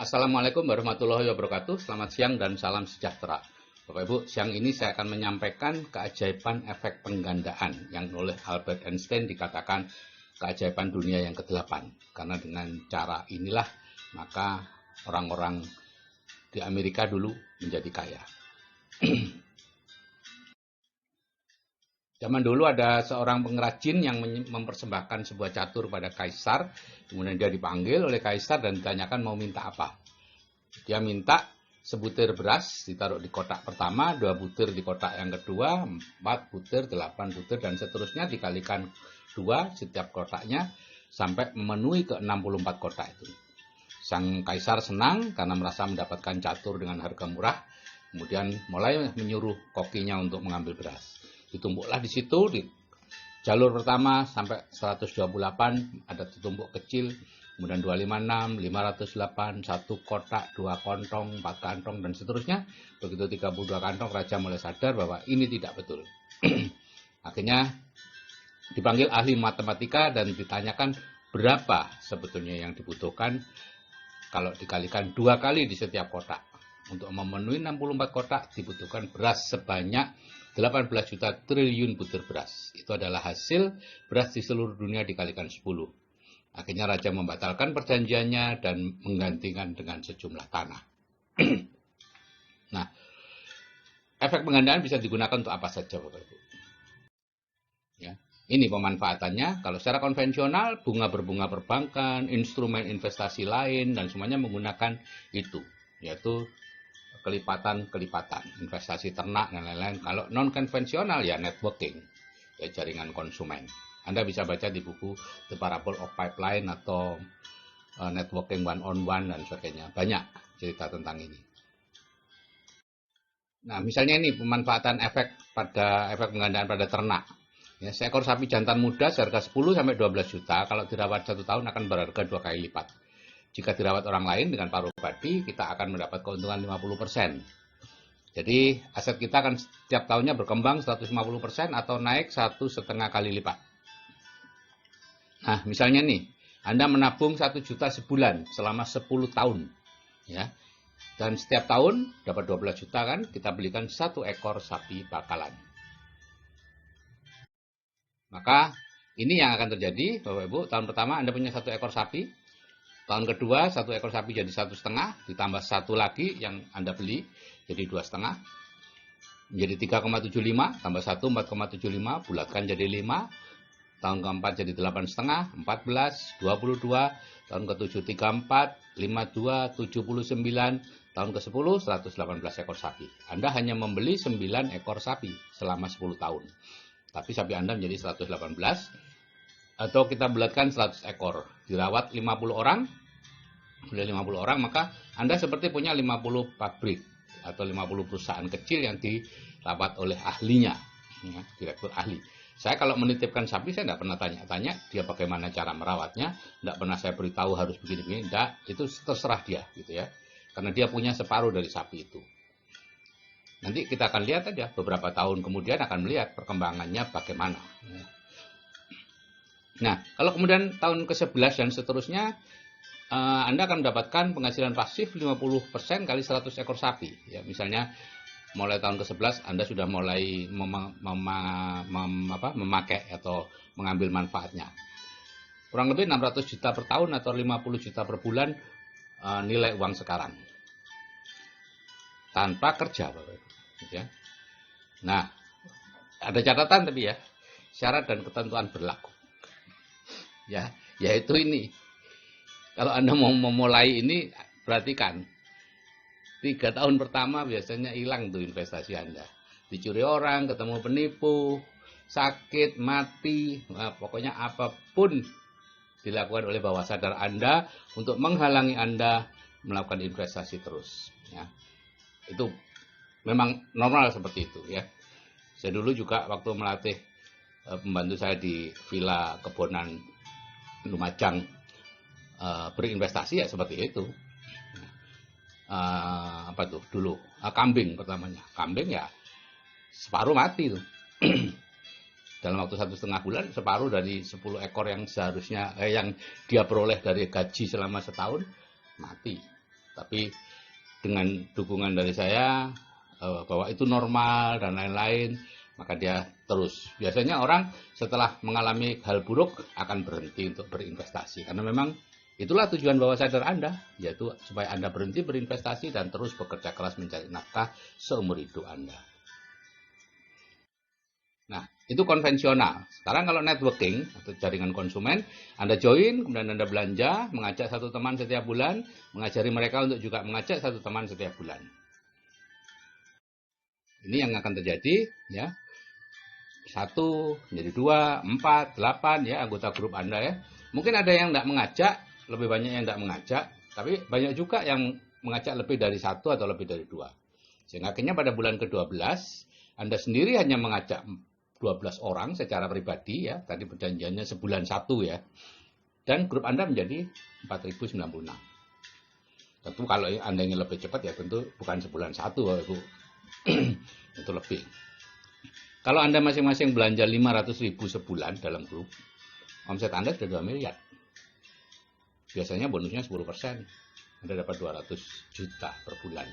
Assalamualaikum warahmatullahi wabarakatuh. Selamat siang dan salam sejahtera. Bapak Ibu, siang ini saya akan menyampaikan keajaiban efek penggandaan yang oleh Albert Einstein dikatakan keajaiban dunia yang ke-8. Karena dengan cara inilah maka orang-orang di Amerika dulu menjadi kaya. Zaman dulu ada seorang pengrajin yang mempersembahkan sebuah catur pada kaisar. Kemudian dia dipanggil oleh kaisar dan ditanyakan mau minta apa. Dia minta sebutir beras ditaruh di kotak pertama, 2 butir di kotak yang kedua, 4 butir, 8 butir, dan seterusnya dikalikan 2 setiap kotaknya sampai memenuhi ke 64 kotak itu. Sang kaisar senang karena merasa mendapatkan catur dengan harga murah. Kemudian mulai menyuruh kokinya untuk mengambil beras. Ditumpuklah di situ, di jalur pertama sampai 128 ada tumpuk kecil, kemudian 256, 508, 1 kotak, 2 kantong, 4 kantong, dan seterusnya. Begitu 32 kantong, raja mulai sadar bahwa ini tidak betul. Akhirnya dipanggil ahli matematika dan ditanyakan berapa sebetulnya yang dibutuhkan kalau dikalikan 2 kali di setiap kotak. Untuk memenuhi 64 kotak dibutuhkan beras sebanyak 18 juta triliun butir beras. Itu adalah hasil beras di seluruh dunia dikalikan 10. Akhirnya raja membatalkan perjanjiannya dan menggantikan dengan sejumlah tanah. Nah, efek penggandaan bisa digunakan untuk apa saja, Bapak Ibu? Ya, ini pemanfaatannya. Kalau secara konvensional, berbunga perbankan, instrumen investasi lain, dan semuanya menggunakan itu, yaitu kelipatan, investasi ternak, dan lain-lain. Kalau non-konvensional, ya networking, ya jaringan konsumen. Anda bisa baca di buku The Parable of Pipeline atau Networking One-on-One dan sebagainya. Banyak cerita tentang ini. Nah, misalnya ini pemanfaatan efek penggandaan pada ternak. Ya, seekor sapi jantan muda seharga 10 sampai 12 juta, kalau dirawat 1 tahun akan berharga 2 kali lipat. Jika dirawat orang lain dengan paruh padi, kita akan mendapat keuntungan 50%. Jadi aset kita akan setiap tahunnya berkembang 150% atau naik 1,5 kali lipat. Nah, misalnya nih, Anda menabung 1 juta sebulan selama 10 tahun. Ya. Dan setiap tahun dapat 12 juta kan, kita belikan 1 ekor sapi bakalan. Maka ini yang akan terjadi, Bapak Ibu. Tahun pertama Anda punya 1 ekor sapi. Tahun kedua 1 ekor sapi jadi 1,5, ditambah 1 lagi yang Anda beli jadi 2,5, menjadi 3,75, tambah 1 4,75, bulatkan jadi 5. Tahun keempat jadi 8,5, 14, 22, tahun ke-7 34, 52, 79, tahun ke-10 118 ekor sapi. Anda hanya membeli 9 ekor sapi selama 10 tahun. Tapi sapi Anda menjadi 118, atau kita bulatkan 100 ekor, dirawat 50 orang, sudah 50 orang, maka Anda seperti punya 50 pabrik atau 50 perusahaan kecil yang dirawat oleh ahlinya, ya, direktur ahli. Saya kalau menitipkan sapi, saya tidak pernah tanya-tanya dia bagaimana cara merawatnya, tidak pernah saya beritahu harus begini-begini, tidak, itu terserah dia, gitu ya, karena dia punya separuh dari sapi itu. Nanti kita akan lihat aja, beberapa tahun kemudian akan melihat perkembangannya bagaimana. Nah, kalau kemudian tahun ke-11 dan seterusnya, Anda akan mendapatkan penghasilan pasif 50% kali 100 ekor sapi. Ya, misalnya mulai tahun ke-11 Anda sudah mulai memakai atau mengambil manfaatnya. Kurang lebih 600 juta per tahun atau 50 juta per bulan nilai uang sekarang. Tanpa kerja, Bapak Ibu. Ya. Nah, ada catatan tapi ya, syarat dan ketentuan berlaku. Ya, yaitu ini. Kalau Anda mau memulai ini, perhatikan. 3 tahun pertama biasanya hilang tuh investasi Anda. Dicuri orang, ketemu penipu, sakit, mati, nah, pokoknya apapun dilakukan oleh bawah sadar Anda untuk menghalangi Anda melakukan investasi terus. Ya. Itu memang normal seperti itu ya. Saya dulu juga waktu melatih pembantu saya di Villa Kebonan Lumajang berinvestasi ya seperti itu. Apa tuh dulu kambing pertamanya, kambing ya separuh mati tuh. Dalam waktu 1,5 bulan separuh dari 10 ekor yang seharusnya yang dia peroleh dari gaji selama setahun mati. Tapi dengan dukungan dari saya bahwa itu normal dan lain-lain, maka dia terus. Biasanya orang setelah mengalami hal buruk akan berhenti untuk berinvestasi, karena memang itulah tujuan bawah sadar Anda, yaitu supaya Anda berhenti berinvestasi dan terus bekerja keras mencari nafkah seumur hidup Anda. Nah, itu konvensional. Sekarang kalau networking atau jaringan konsumen, Anda join, kemudian Anda belanja, mengajak satu teman setiap bulan, mengajari mereka untuk juga mengajak satu teman setiap bulan. Ini yang akan terjadi, ya. 1 menjadi 2, 4, 8, ya, anggota grup Anda, ya. Mungkin ada yang tidak mengajak, lebih banyak yang tidak mengajak, tapi banyak juga yang mengajak lebih dari 1 atau lebih dari 2. Sehingga akhirnya pada bulan ke-12, Anda sendiri hanya mengajak 12 orang secara pribadi, ya, tadi perjanjiannya sebulan 1, ya, dan grup Anda menjadi 4096. Tentu kalau Anda ingin lebih cepat, ya tentu bukan sebulan 1, Ibu. Itu lebih. Kalau Anda masing-masing belanja 500.000 sebulan dalam grup, omset Anda sudah 2 miliar. Biasanya bonusnya 10%. Anda dapat 200 juta per bulan.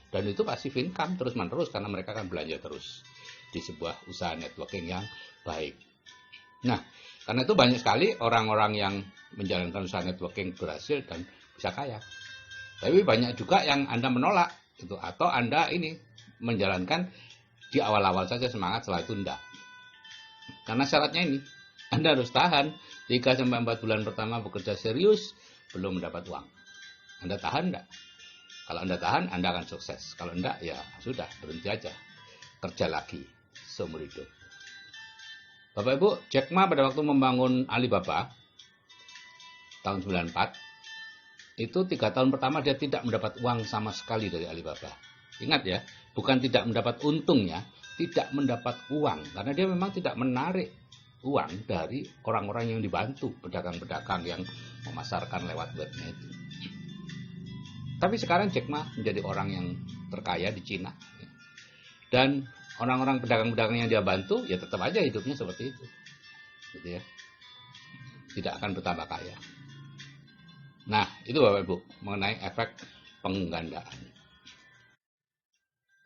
Dan itu passive income terus-menerus karena mereka akan belanja terus di sebuah usaha networking yang baik. Nah, karena itu banyak sekali orang-orang yang menjalankan usaha networking berhasil dan bisa kaya. Tapi banyak juga yang Anda menolak gitu, atau Anda ini menjalankan di awal-awal saja semangat, setelah itu enggak. Karena syaratnya ini, Anda harus tahan 3-4 bulan pertama bekerja serius belum mendapat uang. Anda tahan enggak? Kalau Anda tahan, Anda akan sukses. Kalau enggak, ya sudah, berhenti aja. Kerja lagi seumur hidup. Bapak Ibu, Jack Ma pada waktu membangun Alibaba tahun 94, itu 3 tahun pertama dia tidak mendapat uang sama sekali dari Alibaba. Ingat ya, bukan tidak mendapat untungnya, tidak mendapat uang. Karena dia memang tidak menarik uang dari orang-orang yang dibantu, pedagang-pedagang yang memasarkan lewat webnya itu. Tapi sekarang Jack Ma menjadi orang yang terkaya di Cina. Dan orang-orang pedagang-pedagang yang dia bantu, ya tetap aja hidupnya seperti itu. Gitu ya. Tidak akan bertambah kaya. Nah, itu Bapak Ibu, mengenai efek penggandaan.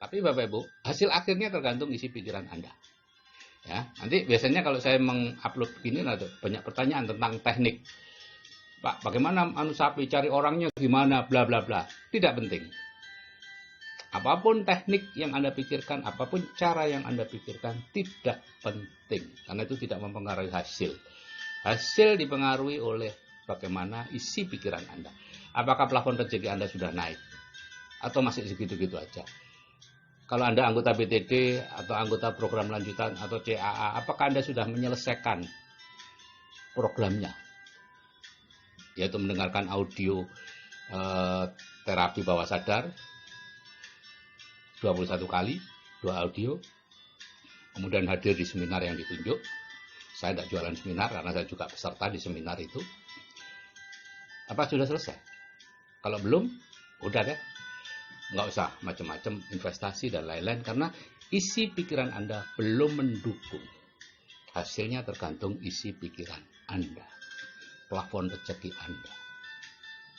Tapi Bapak Ibu, hasil akhirnya tergantung isi pikiran Anda. Ya, nanti biasanya kalau saya mengupload begini ada banyak pertanyaan tentang teknik. Pak, bagaimana sapi cari orangnya gimana, bla bla bla. Tidak penting. Apapun teknik yang Anda pikirkan, apapun cara yang Anda pikirkan, tidak penting. Karena itu tidak mempengaruhi hasil. Hasil dipengaruhi oleh bagaimana isi pikiran Anda. Apakah plafon rezeki Anda sudah naik? Atau masih segitu-gitu aja? Kalau Anda anggota BTD atau anggota program lanjutan atau CAA, apakah Anda sudah menyelesaikan programnya? Yaitu mendengarkan audio terapi bawah sadar 21 kali, 2 audio. Kemudian hadir di seminar yang ditunjuk. Saya tidak jualan seminar karena saya juga peserta di seminar itu. Apa sudah selesai? Kalau belum, udah deh. Nggak usah macam-macam investasi dan lain-lain karena isi pikiran Anda belum mendukung. Hasilnya tergantung isi pikiran Anda, plafon rezeki Anda.